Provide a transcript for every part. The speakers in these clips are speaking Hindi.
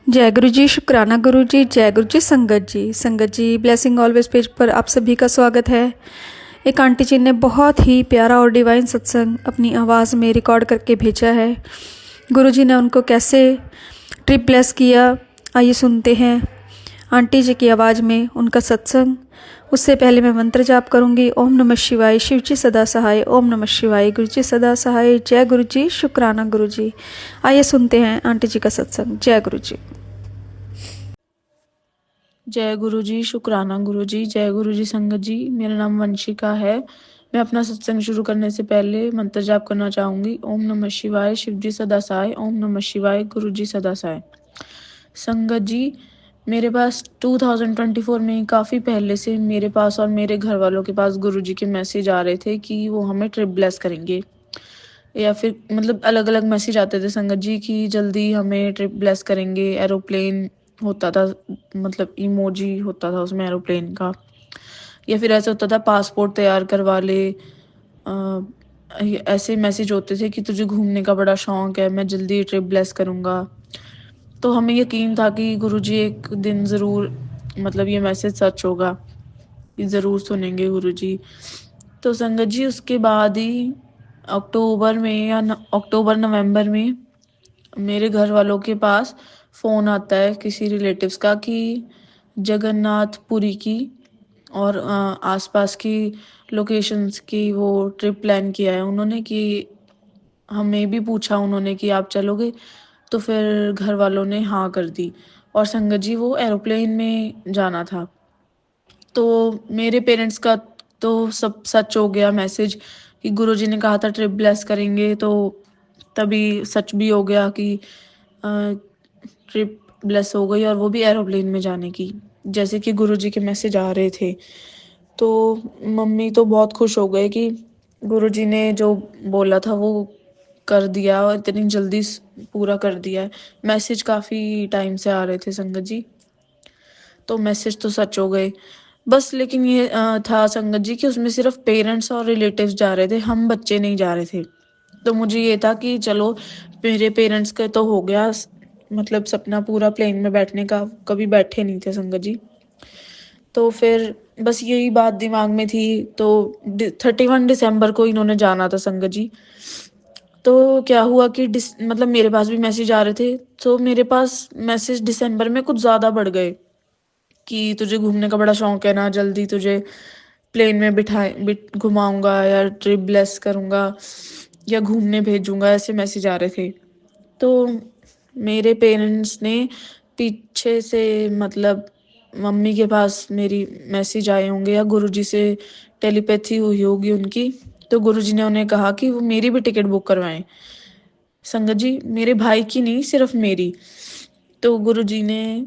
जय गुरु जी, शुक्राना गुरु जी, जय गुरु जी, संगत जी। संगत जी, ब्लेसिंग ऑलवेज पेज पर आप सभी का स्वागत है। एक आंटी जी ने बहुत ही प्यारा और डिवाइन सत्संग अपनी आवाज़ में रिकॉर्ड करके भेजा है। गुरु जी ने उनको कैसे ट्रिप ब्लेस किया, आइए सुनते हैं आंटी जी की आवाज़ में उनका सत्संग। उससे पहले मैं मंत्र जाप करूंगी। ओम नमः शिवाय, शिव जी सदा सहाय। ओम नमः शिवाय, गुरु जी सदा सहाय। जय गुरु जी, शुक्राना गुरु जी। आइए सुनते हैं आंटी जी का सत्संग। जय गुरु जी। जय गुरु जी, शुक्राना गुरु जी, जय गुरु जी। संगत जी, मेरा नाम वंशिका है। मैं अपना सत्संग शुरू करने से पहले मंत्र जाप करना चाहूंगी। ओम नमः शिवाय, शिव जी सदा सहाय। ओम नमः शिवाय, गुरु जी सदा सहाय। संगत जी, मेरे पास 2024 में काफ़ी पहले से मेरे पास और मेरे घर वालों के पास गुरु जी के मैसेज आ रहे थे कि वो हमें ट्रिप ब्लेस करेंगे, या फिर मतलब अलग अलग मैसेज आते थे संगत जी कि जल्दी हमें ट्रिप ब्लेस करेंगे। एरोप्लेन होता था, मतलब इमोजी होता था उसमें एरोप्लेन का, या फिर ऐसा होता था पासपोर्ट तैयार करवा ले। ऐसे मैसेज होते थे कि तुझे घूमने का बड़ा शौक है, मैं जल्दी ट्रिप ब्लेस करूँगा। तो हमें यकीन था कि गुरुजी एक दिन ज़रूर, मतलब ये मैसेज सच होगा, कि ज़रूर सुनेंगे गुरुजी। तो संगत जी, उसके बाद ही अक्टूबर में या अक्टूबर नवंबर में मेरे घर वालों के पास फ़ोन आता है किसी रिलेटिव्स का कि जगन्नाथपुरी की और आसपास की लोकेशंस की वो ट्रिप प्लान किया है उन्होंने, कि हमें भी पूछा उन्होंने कि आप चलोगे। तो फिर घर वालों ने हाँ कर दी, और संगत जी वो एरोप्लेन में जाना था। तो मेरे पेरेंट्स का तो सब सच हो गया मैसेज कि गुरुजी ने कहा था ट्रिप ब्लेस करेंगे, तो तभी सच भी हो गया कि ट्रिप ब्लेस हो गई, और वो भी एरोप्लेन में जाने की, जैसे कि गुरुजी के मैसेज आ रहे थे। तो मम्मी तो बहुत खुश हो गए कि गुरुजी ने जो बोला था वो कर दिया, और इतनी जल्दी पूरा कर दिया है। मैसेज काफ़ी टाइम से आ रहे थे संगत जी, तो मैसेज तो सच हो गए बस। लेकिन ये था संगत जी कि उसमें सिर्फ पेरेंट्स और रिलेटिव्स जा रहे थे, हम बच्चे नहीं जा रहे थे। तो मुझे ये था कि चलो मेरे पेरेंट्स का तो हो गया, मतलब सपना पूरा प्लेन में बैठने का, कभी बैठे नहीं थे संगत जी। तो फिर बस यही बात दिमाग में थी। तो 31 दिसंबर को इन्होंने जाना था संगत जी। तो क्या हुआ कि मतलब मेरे पास भी मैसेज आ रहे थे, तो मेरे पास मैसेज दिसंबर में कुछ ज़्यादा बढ़ गए कि तुझे घूमने का बड़ा शौक है ना, जल्दी तुझे प्लेन में घुमाऊंगा, या ट्रिप ब्लेस करूंगा, या घूमने भेजूंगा, ऐसे मैसेज आ रहे थे। तो मेरे पेरेंट्स ने पीछे से, मतलब मम्मी के पास मेरी मैसेज आए होंगे या गुरुजी से टेलीपैथी हुई होगी उनकी, तो गुरुजी ने उन्हें कहा कि वो मेरी भी टिकट बुक करवाएं। संगत जी, मेरे भाई की नहीं, सिर्फ मेरी। तो गुरुजी ने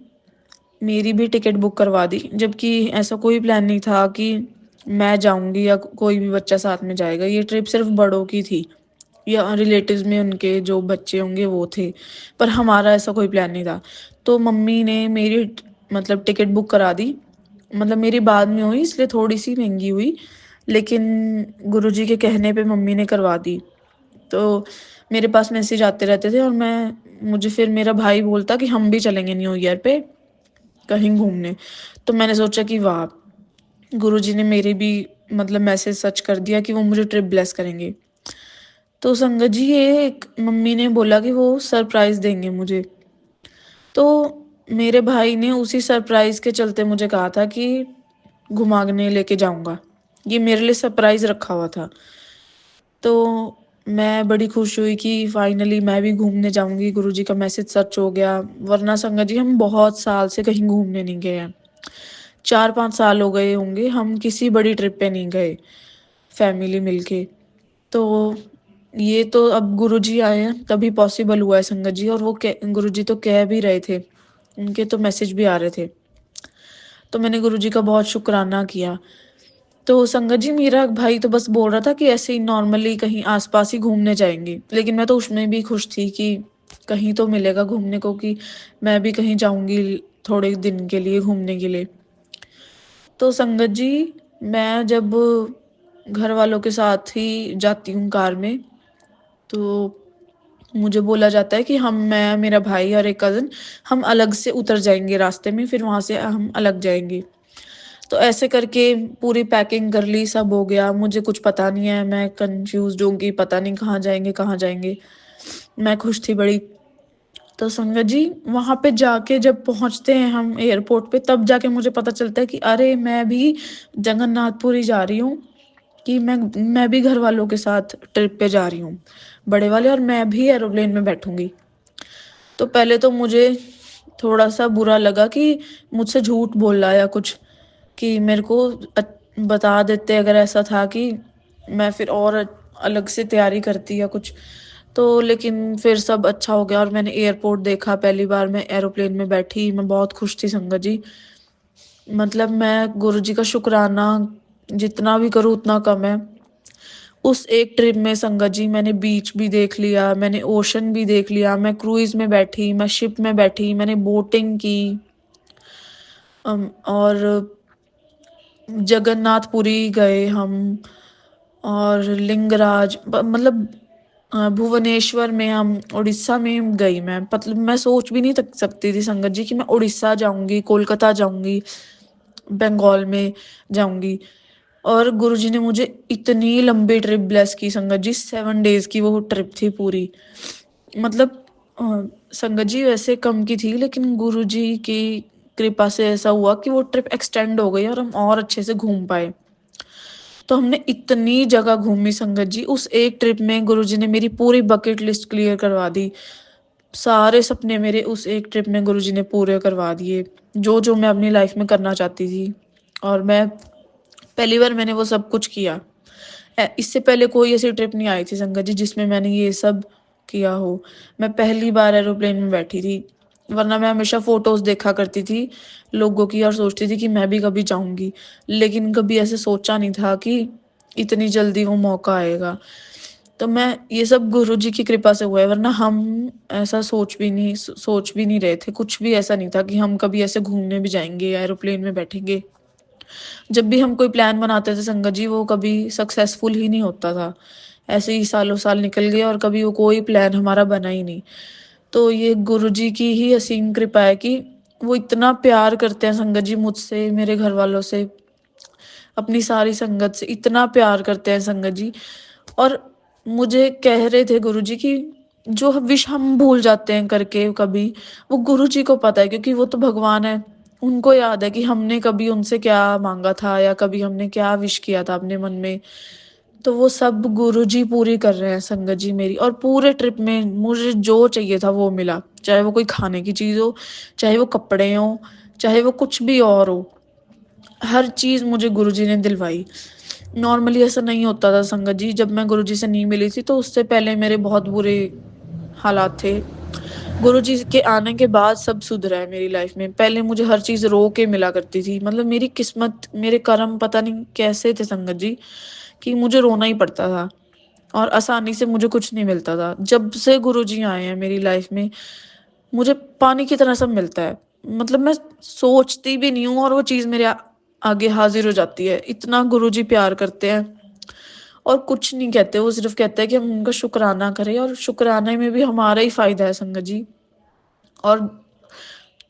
मेरी भी टिकट बुक करवा दी, जबकि ऐसा कोई प्लान नहीं था कि मैं जाऊंगी या कोई भी बच्चा साथ में जाएगा। ये ट्रिप सिर्फ बड़ों की थी, या रिलेटिव्स में उनके जो बच्चे होंगे वो थे, पर हमारा ऐसा कोई प्लान नहीं था। तो मम्मी ने मेरी मतलब टिकट बुक करा दी। मतलब मेरी बाद में हुई, इसलिए थोड़ी सी महंगी हुई, लेकिन गुरुजी के कहने पे मम्मी ने करवा दी। तो मेरे पास मैसेज आते रहते थे, और मुझे फिर मेरा भाई बोलता कि हम भी चलेंगे न्यू ईयर पे कहीं घूमने। तो मैंने सोचा कि वाह, गुरुजी ने मेरी भी मतलब मैसेज सच कर दिया कि वो मुझे ट्रिप ब्लेस करेंगे। तो संगत जी, ये एक मम्मी ने बोला कि वो सरप्राइज देंगे मुझे। तो मेरे भाई ने उसी सरप्राइज के चलते मुझे कहा था कि घुमाने लेके जाऊंगा। ये मेरे लिए सरप्राइज रखा हुआ था। तो मैं बड़ी खुश हुई कि फाइनली मैं भी घूमने जाऊंगी, गुरुजी का मैसेज सच हो गया। वरना संगत जी, हम बहुत साल से कहीं घूमने नहीं गए हैं। 4-5 साल हो गए होंगे हम किसी बड़ी ट्रिप पे नहीं गए फैमिली मिलके। तो ये तो अब गुरुजी आए हैं तभी पॉसिबल हुआ है संगत जी, और वो गुरुजी तो कह भी रहे थे, उनके तो मैसेज भी आ रहे थे। तो मैंने गुरुजी का बहुत शुक्राना किया। तो संगत जी, मेरा भाई तो बस बोल रहा था कि ऐसे ही नॉर्मली कहीं आसपास ही घूमने जाएंगे, लेकिन मैं तो उसमें भी खुश थी कि कहीं तो मिलेगा घूमने को, कि मैं भी कहीं जाऊंगी थोड़े दिन के लिए घूमने के लिए। तो संगत जी, मैं जब घर वालों के साथ ही जाती हूँ कार में, तो मुझे बोला जाता है कि मैं, मेरा भाई और एक कज़न हम अलग से उतर जाएँगे रास्ते में, फिर वहाँ से हम अलग जाएँगे। तो ऐसे करके पूरी पैकिंग कर ली, सब हो गया, मुझे कुछ पता नहीं है, मैं कन्फ्यूज़्ड हूँ कि पता नहीं कहाँ जाएँगे, कहाँ जाएँगे। मैं खुश थी बड़ी। तो संगत जी, वहाँ पे जाके जब पहुँचते हैं हम एयरपोर्ट पे, तब जाके मुझे पता चलता है कि अरे! मैं भी जगन्नाथपुरी जा रही हूँ, कि मैं भी घरवालों के साथ ट्रिप पे जा रही हूँ, बड़े वाले, और मैं भी एरोप्लेन में बैठूँगी। तो पहले तो मुझे थोड़ा-सा बुरा लगा कि मुझसे झूठ बोला या कुछ, कि मेरे को बता देते अगर ऐसा था, कि मैं फिर और अलग से तैयारी करती या कुछ। तो लेकिन फिर सब अच्छा हो गया और मैंने एयरपोर्ट देखा, पहली बार मैं एरोप्लेन में बैठी, मैं बहुत खुश थी संगत जी। मतलब मैं गुरुजी का शुक्राना जितना भी करूँ उतना कम है। उस एक ट्रिप में संगत जी मैंने बीच भी देख लिया, मैंने ओशन भी देख लिया, मैं क्रूज़ में बैठी, मैं शिप में बैठी, मैंने बोटिंग की, और जगन्नाथपुरी गए हम, और लिंगराज मतलब भुवनेश्वर में, हम उड़ीसा में गई मैं। मतलब मैं सोच भी नहीं तक सकती थी संगत जी कि मैं उड़ीसा जाऊँगी, कोलकाता जाऊँगी, बंगाल में जाऊँगी। और गुरुजी ने मुझे इतनी लंबी ट्रिप ब्लेस की संगत जी, 7 डेज़ की वो ट्रिप थी पूरी। मतलब संगत जी वैसे कम की थी, लेकिन गुरुजी की कृपा से ऐसा हुआ कि वो ट्रिप एक्सटेंड हो गई और हम और अच्छे से घूम पाए। तो हमने इतनी जगह घूमी संगत जी, उस एक ट्रिप में गुरुजी ने मेरी पूरी बकेट लिस्ट क्लियर करवा दी। सारे सपने मेरे उस एक ट्रिप में गुरुजी ने पूरे करवा दिए, जो-जो मैं अपनी लाइफ में करना चाहती थी, और मैं पहली बार मैंने वो सब कुछ किया। इससे पहले कोई ऐसी ट्रिप नहीं आई थी संगत जी जिसमें मैंने ये सब किया हो। मैं पहली बार एरोप्लेन में बैठी थी, वरना मैं हमेशा फ़ोटोज़ देखा करती थी लोगों की और सोचती थी कि मैं भी कभी जाऊँगी। लेकिन कभी ऐसे सोचा नहीं था कि इतनी जल्दी वो मौका आएगा। तो मैं ये सब गुरुजी की कृपा से हुआ है, वरना हम ऐसा सोच भी नहीं रहे थे। कुछ भी ऐसा नहीं था कि हम कभी ऐसे घूमने भी जाएँगे या एरोप्लेन में बैठेंगे। जब भी हम कोई प्लान बनाते थे संगत जी, वो कभी सक्सेसफुल ही नहीं होता था। ऐसे ही सालों-साल निकल गए और कभी वो कोई प्लान हमारा बना ही नहीं। तो ये गुरुजी की ही असीम कृपा है कि वो इतना प्यार करते हैं संगत जी मुझसे, मेरे घरवालों से, अपनी सारी संगत से इतना प्यार करते हैं संगत जी। और मुझे कह रहे थे गुरुजी कि जो विश हम भूल जाते हैं करके कभी, वो गुरुजी को पता है, क्योंकि वो तो भगवान है। उनको याद है कि हमने कभी उनसे क्या माँगा था या कभी हमने क्या विश किया था अपने मन में। तो वो सब गुरुजी पूरी कर रहे हैं संगत जी मेरी, और पूरे ट्रिप में मुझे जो चाहिए था वो मिला। चाहे वो कोई खाने की चीज़ हो, चाहे वो कपड़े हों, चाहे वो कुछ भी और हो। हर चीज़ मुझे गुरुजी ने दिलवाई। नॉर्मली ऐसा नहीं होता था संगत जी, जब मैं गुरुजी से नहीं मिली थी तो उससे पहले मेरे बहुत बुरे हालात थे। गुरुजी के आने के बाद सब सुधरा है मेरी लाइफ में। पहले मुझे हर चीज़ रो के मिला करती थी। मतलब मेरी किस्मत, मेरे कर्म पता नहीं कैसे थे संगत जी, कि मुझे रोना ही पड़ता था और आसानी से मुझे कुछ नहीं मिलता था। जब से गुरुजी आए हैं मेरी लाइफ में, मुझे पानी की तरह सब मिलता है। मतलब मैं सोचती भी नहीं हूँ और वो चीज़ मेरे आगे हाज़िर हो जाती है। इतना गुरुजी प्यार करते हैं और कुछ नहीं कहते, वो सिर्फ़ कहते हैं कि हम उनका शुकराना करें, और शुकराने में भी हमारा ही फ़ायदा है संगत जी। और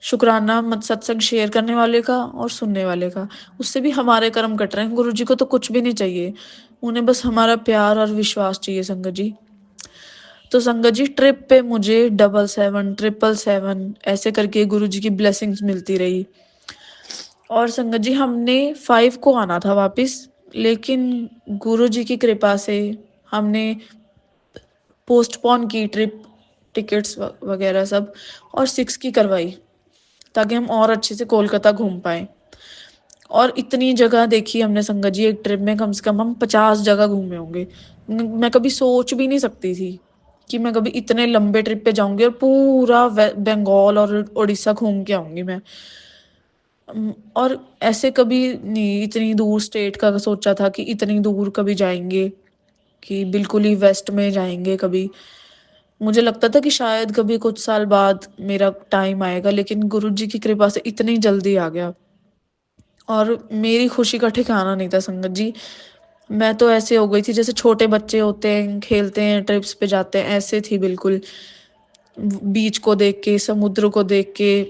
शुकराना सत्संग शेयर करने वाले का और सुनने वाले का, उससे भी हमारे कर्म कट रहे हैं। गुरुजी को तो कुछ भी नहीं चाहिए, उन्हें बस हमारा प्यार और विश्वास चाहिए संगत जी। तो संगत जी ट्रिप पे मुझे 777, 777 ऐसे करके गुरुजी की ब्लेसिंग्स मिलती रही। और संगत जी हमने 5 को आना था वापस, लेकिन गुरुजी की कृपा से हमने पोस्टपोन की ट्रिप, टिकट्स वगैरह सब, और 6 की करवाई, ताकि हम और अच्छे से कोलकाता घूम पाएँ। और इतनी जगह देखी हमने संगत जी, एक ट्रिप में कम से कम हम 50 जगह घूमे होंगे। मैं कभी सोच भी नहीं सकती थी कि मैं कभी इतने लंबे ट्रिप पे जाऊँगी और पूरा बंगाल और उड़ीसा घूम के आऊँगी मैं। और ऐसे कभी नहीं इतनी दूर स्टेट का सोचा था कि इतनी दूर कभी जाएँगे, कि बिल्कुल ही वेस्ट में जाएँगे कभी। मुझे लगता था कि शायद कभी कुछ साल बाद मेरा टाइम आएगा, लेकिन गुरुजी की कृपा से इतनी जल्दी आ गया। और मेरी खुशी का ठिकाना नहीं था संगत जी। मैं तो ऐसे हो गई थी जैसे छोटे बच्चे होते हैं, खेलते हैं, ट्रिप्स पे जाते हैं, ऐसे थी बिल्कुल। बीच को देख के, समुद्र को देख के,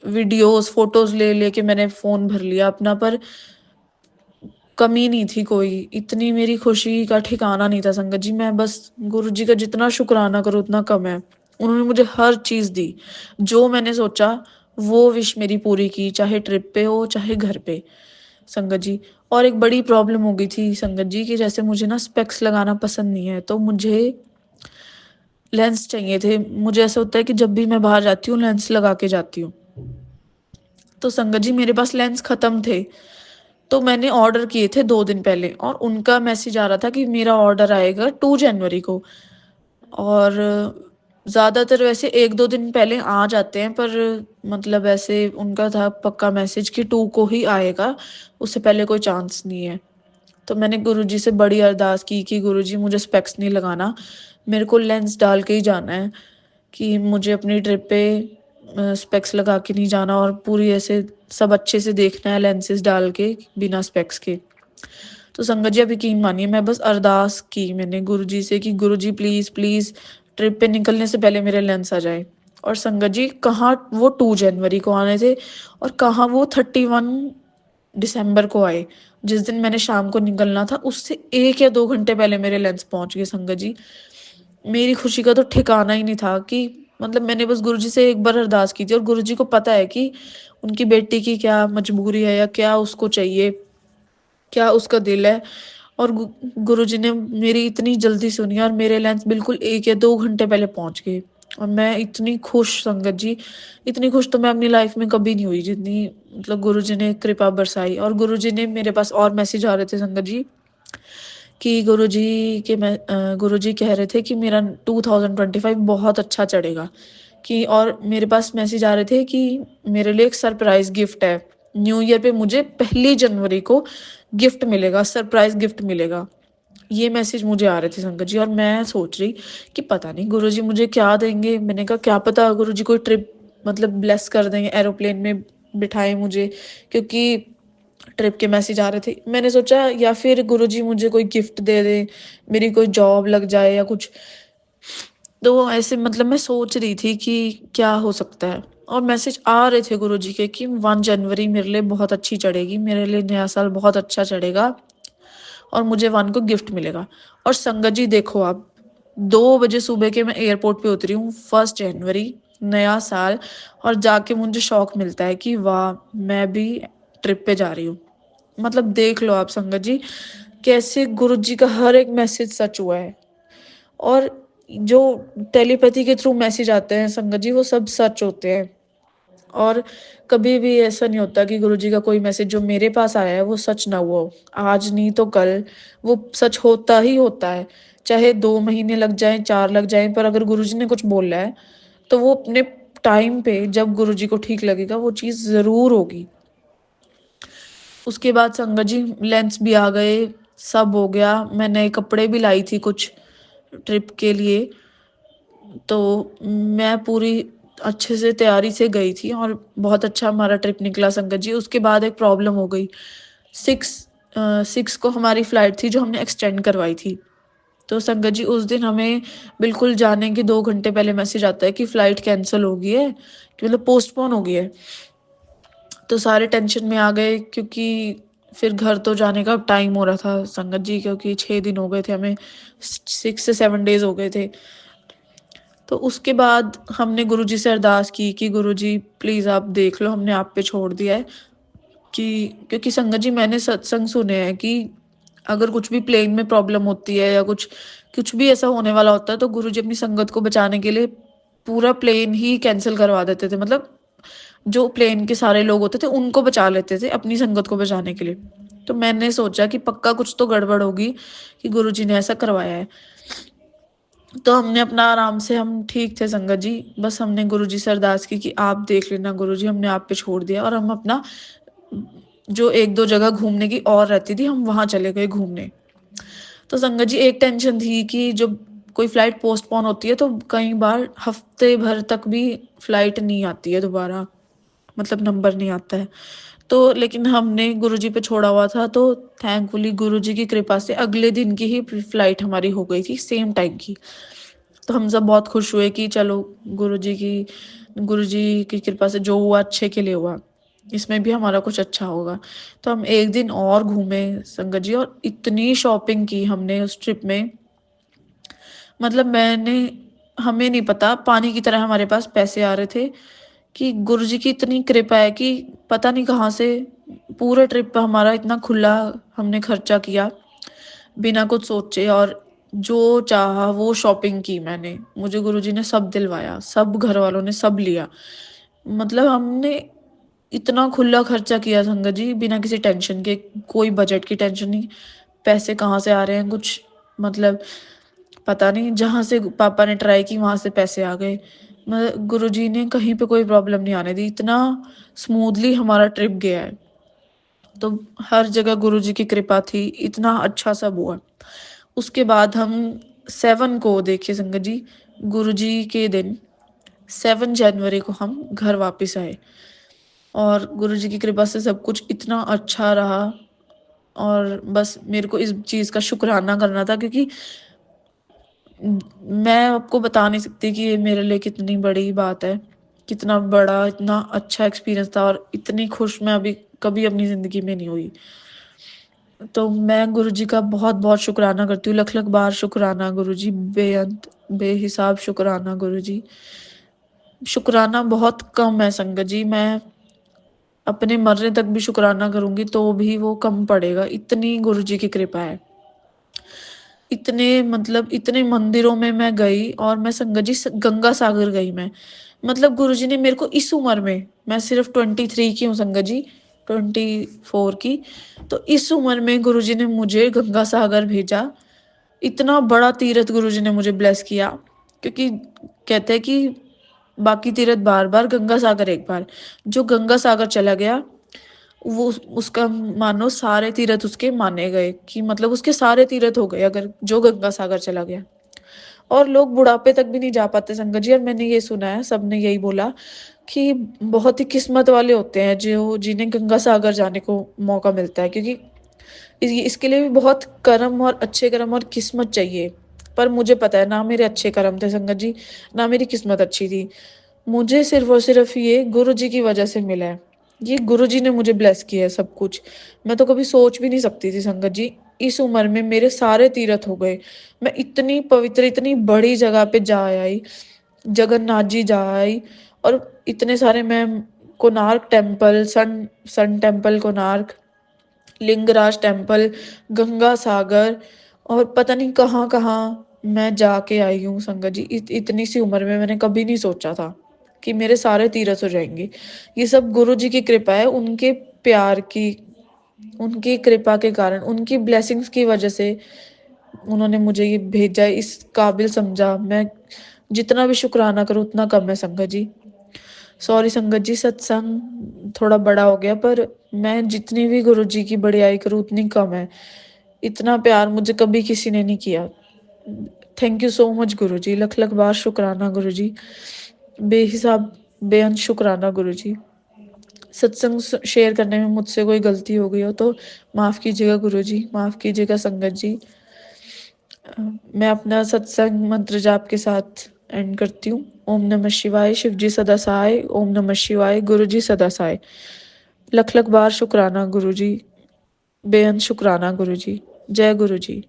वीडियोस फोटोज ले लेके मैंने फोन भर लिया अपना, पर कमी नहीं थी कोई। इतनी मेरी खुशी का ठिकाना नहीं था संगत जी। मैं बस गुरु जी का जितना शुक्राना करूँ उतना कम है। उन्होंने मुझे हर चीज दी, जो मैंने सोचा वो विश मेरी पूरी की, चाहे ट्रिप पे हो चाहे घर पे संगत जी। और एक बड़ी प्रॉब्लम हो गई थी संगत जी कि जैसे मुझे ना स्पेक्स लगाना पसंद नहीं है, तो मुझे लेंस चाहिए थे। मुझे ऐसा होता है कि जब भी मैं बाहर जाती हूँ लेंस लगा के जाती हूँ। तो संगत जी मेरे पास लेंस खत्म थे, तो मैंने ऑर्डर किए थे 2 दिन पहले, और उनका मैसेज आ रहा था कि मेरा ऑर्डर आएगा 2 जनवरी को। और ज़्यादातर वैसे 1-2 दिन पहले आ जाते हैं, पर मतलब ऐसे उनका था पक्का मैसेज कि 2 को ही आएगा, उससे पहले कोई चांस नहीं है। तो मैंने गुरुजी से बड़ी अरदास की कि गुरुजी मुझे स्पेक्स नहीं लगाना, मेरे को लेंस डाल के ही जाना है, कि मुझे अपनी ट्रिप पे स्पेक्स लगा के नहीं जाना, और पूरी ऐसे सब अच्छे से देखना है लेंसेज डाल के बिना स्पेक्स के। तो संगत जी आप यकीन मानिए, मैं बस अरदास की मैंने गुरुजी से कि गुरुजी प्लीज प्लीज ट्रिप पे निकलने से पहले मेरे लेंस आ जाए। और संगत जी कहाँ वो 2 जनवरी को आने थे, और कहाँ वो 31 दिसंबर को आए। जिस दिन मैंने शाम को निकलना था उससे 1 या 2 घंटे पहले मेरे लेंस पहुंच गए संगत जी। मेरी खुशी का तो ठिकाना ही नहीं था कि मतलब मैंने बस गुरुजी से एक बार अरदास की थी, और गुरुजी को पता है कि उनकी बेटी की क्या मजबूरी है या क्या उसको चाहिए, क्या उसका दिल है। और गुरुजी ने मेरी इतनी जल्दी सुनी, और मेरे लेंस बिल्कुल 1 या 2 घंटे पहले पहुंच गए। और मैं इतनी खुश संगत जी, इतनी खुश तो मैं अपनी लाइफ में कभी नहीं हुई जितनी मतलब गुरुजी ने कृपा बरसाई। और गुरुजी ने मेरे पास और मैसेज आ रहे थे संगत जी कि गुरुजी कह रहे थे कि मेरा 2025 बहुत अच्छा चढ़ेगा, कि और मेरे पास मैसेज आ रहे थे कि मेरे लिए एक सरप्राइज गिफ्ट है। न्यू ईयर पे मुझे 1 जनवरी को गिफ्ट मिलेगा, सरप्राइज गिफ्ट मिलेगा। ये मैसेज मुझे आ रहे थे संगत जी, और मैं सोच रही कि पता नहीं गुरुजी मुझे क्या देंगे। मैंने कहा क्या पता गुरुजी कोई ट्रिप मतलब ब्लेस कर देंगे, एरोप्लेन में बिठाए मुझे, क्योंकि ट्रिप के मैसेज आ रहे थे। मैंने सोचा या फिर गुरुजी मुझे कोई गिफ्ट दे दे, मेरी कोई जॉब लग जाए या कुछ। तो ऐसे मतलब मैं सोच रही थी कि क्या हो सकता है, और मैसेज आ रहे थे गुरुजी के कि 1 जनवरी मेरे लिए बहुत अच्छी चढ़ेगी, मेरे लिए नया साल बहुत अच्छा चढ़ेगा, और मुझे 1 को गिफ्ट मिलेगा। और संगत जी देखो आप, 2 बजे सुबह के मैं एयरपोर्ट पे उतरी हूँ, 1 जनवरी नया साल, और जाके मुझे शौक मिलता है कि वाह मैं भी ट्रिप पे जा रही हूँ। मतलब देख लो आप संगत जी, कैसे गुरु जी का हर एक मैसेज सच हुआ है। और जो टेलीपैथी के थ्रू मैसेज आते हैं संगत जी वो सब सच होते हैं। और कभी भी ऐसा नहीं होता कि गुरुजी का कोई मैसेज जो मेरे पास आया है वो सच ना हुआ हो। आज नहीं तो कल वो सच होता ही होता है, चाहे 2 महीने लग जाएं 4 लग जाएं, पर अगर गुरुजी ने कुछ बोला है तो वो अपने टाइम पे जब गुरुजी को ठीक लगेगा वो चीज़ ज़रूर होगी। उसके बाद संगत जी लेंस भी आ गए, सब हो गया। मैं नए कपड़े भी लाई थी कुछ ट्रिप के लिए, तो मैं पूरी अच्छे से तैयारी से गई थी, और बहुत अच्छा हमारा ट्रिप निकला संगत जी। उसके बाद एक प्रॉब्लम हो गई। 6 को हमारी फ्लाइट थी जो हमने एक्सटेंड करवाई थी। तो संगत जी उस दिन हमें बिल्कुल जाने के 2 घंटे पहले मैसेज आता है कि फ्लाइट कैंसिल हो गई है, कि मतलब पोस्टपोन हो गई है। तो सारे टेंशन में आ गए, क्योंकि फिर घर तो जाने का टाइम हो रहा था संगत जी, क्योंकि 6 दिन हो गए थे हमें, 6 से 7 डेज हो गए थे। तो उसके बाद हमने गुरुजी से अरदास की कि गुरुजी प्लीज़ आप देख लो, हमने आप पे छोड़ दिया है। कि क्योंकि संगत जी मैंने सत्संग सुने हैं कि अगर कुछ भी प्लेन में प्रॉब्लम होती है या कुछ कुछ भी ऐसा होने वाला होता है तो गुरुजी अपनी संगत को बचाने के लिए पूरा प्लेन ही कैंसिल करवा देते थे। मतलब जो प्लेन के सारे लोग होते थे उनको बचा लेते थे अपनी संगत को बचाने के लिए। तो मैंने सोचा कि पक्का कुछ तो गड़बड़ होगी कि गुरुजी ने ऐसा करवाया है। तो हमने अपना आराम से, हम ठीक थे संगत जी, बस हमने गुरुजी से अरदास की कि आप देख लेना गुरुजी, हमने आप पे छोड़ दिया। और हम अपना जो 1-2 जगह घूमने की और रहती थी हम वहां चले गए घूमने। तो संगत जी एक टेंशन थी कि जब कोई फ्लाइट पोस्टपोन होती है तो कई बार हफ्ते भर तक भी फ्लाइट नहीं आती है दोबारा, मतलब नंबर नहीं आता है। तो लेकिन हमने गुरुजी पे छोड़ा हुआ था, तो थैंकफुली गुरुजी की कृपा से अगले दिन की ही फ्लाइट हमारी हो गई थी, सेम टाइम की। तो हम सब बहुत खुश हुए कि चलो गुरुजी की कृपा से जो हुआ अच्छे के लिए हुआ, इसमें भी हमारा कुछ अच्छा होगा। तो हम एक दिन और घूमे संगत जी, और इतनी शॉपिंग की हमने उस ट्रिप में, मतलब हमें नहीं पता, पानी की तरह हमारे पास पैसे आ रहे थे कि गुरुजी की इतनी कृपा है कि पता नहीं कहाँ से पूरे ट्रिप पे हमारा इतना खुला हमने खर्चा किया बिना कुछ सोचे, और जो चाहा वो शॉपिंग की मैंने, मुझे गुरुजी ने सब दिलवाया, सब घर वालों ने सब लिया। मतलब हमने इतना खुला खर्चा किया संगत जी, बिना किसी टेंशन के, कोई बजट की टेंशन नहीं, पैसे कहाँ से आ रहे हैं कुछ, मतलब पता नहीं, जहाँ से पापा ने ट्राई की वहां से पैसे आ गए। गुरुजी ने कहीं पे कोई प्रॉब्लम नहीं आने दी, इतना स्मूथली हमारा ट्रिप गया है। तो हर जगह गुरुजी की कृपा थी, इतना अच्छा सब हुआ। उसके बाद हम 7 को देखिए संगत जी, गुरुजी के दिन 7 जनवरी को हम घर वापस आए, और गुरुजी की कृपा से सब कुछ इतना अच्छा रहा। और बस मेरे को इस चीज़ का शुक्राना करना था, क्योंकि मैं आपको बता नहीं सकती कि ये मेरे लिए कितनी बड़ी बात है, कितना बड़ा, इतना अच्छा एक्सपीरियंस था, और इतनी खुश मैं अभी कभी अपनी ज़िंदगी में नहीं हुई। तो मैं गुरुजी का बहुत बहुत शुक्राना करती हूँ, लख लख बार शुक्राना गुरुजी, बेअंत बेहिसाब शुक्राना गुरुजी। शुक्राना बहुत कम है संगत जी, मैं अपने मरने तक भी शुक्राना करूंगी तो भी वो कम पड़ेगा, इतनी गुरुजी की कृपा है। इतने मतलब इतने मंदिरों में मैं गई, और मैं संगत जी गंगा सागर गई मैं, मतलब गुरुजी ने मेरे को इस उम्र में, मैं सिर्फ 23 की हूँ संगत जी, 24 की, तो इस उम्र में गुरुजी ने मुझे गंगा सागर भेजा। इतना बड़ा तीर्थ गुरुजी ने मुझे ब्लेस किया, क्योंकि कहते हैं कि बाकी तीर्थ बार बार, गंगा सागर एक बार। जो गंगा सागर चला गया वो उसका मानो सारे तीर्थ उसके माने गए, कि मतलब उसके सारे तीर्थ हो गए अगर जो गंगा सागर चला गया। और लोग बुढ़ापे तक भी नहीं जा पाते संगत जी, और मैंने ये सुना है, सबने यही बोला कि बहुत ही किस्मत वाले होते हैं जो जिन्हें गंगा सागर जाने को मौका मिलता है, क्योंकि इसके लिए भी बहुत कर्म और अच्छे कर्म और किस्मत चाहिए। पर मुझे पता है ना मेरे अच्छे कर्म थे संगत जी, ना मेरी किस्मत अच्छी थी। मुझे सिर्फ और सिर्फ ये गुरु जी की वजह से मिला है, ये गुरु जी ने मुझे ब्लेस किया है सब कुछ। मैं तो कभी सोच भी नहीं सकती थी संगत जी, इस उम्र में मेरे सारे तीर्थ हो गए। मैं इतनी पवित्र इतनी बड़ी जगह पे जा आई, जगन्नाथ जी जा आई, और इतने सारे मैं Konark temple, sun sun temple Konark, Lingaraj temple, Ganga Sagar, और पता नहीं कहाँ कहाँ मैं जाके आई हूँ संगत जी। इतनी सी उम्र में मैंने कभी नहीं सोचा था कि मेरे सारे तीरथ हो जाएंगे। ये सब गुरु जी की कृपा है, उनके प्यार की, उनकी कृपा के कारण, उनकी ब्लेसिंग्स की वजह से उन्होंने मुझे ये भेजा, इस काबिल समझा। मैं जितना भी शुक्राना करूँ उतना कम है संगत जी। सॉरी संगत जी, सत्संग थोड़ा बड़ा हो गया, पर मैं जितनी भी गुरु जी की बड़ाई करूँ उतनी कम है। इतना प्यार मुझे कभी किसी ने नहीं किया। थैंक यू सो मच गुरु जी, लख लख बार शुक्राना गुरु जी, बेहिसाब बेअंत शुक्राना गुरु जी। सत्संग शेयर करने में मुझसे कोई गलती हो गई हो तो माफ़ कीजिएगा गुरु जी, माफ़ कीजिएगा संगत जी। मैं अपना सत्संग मंत्र जाप के साथ एंड करती हूँ। ओम नमः शिवाय, शिव जी सदा सहाय, ओम नमः शिवाय, गुरु जी सदा सहाय। लख लख बार शुक्राना गुरु जी, बेअंत शुक्राना गुरु जी। जय गुरु जी।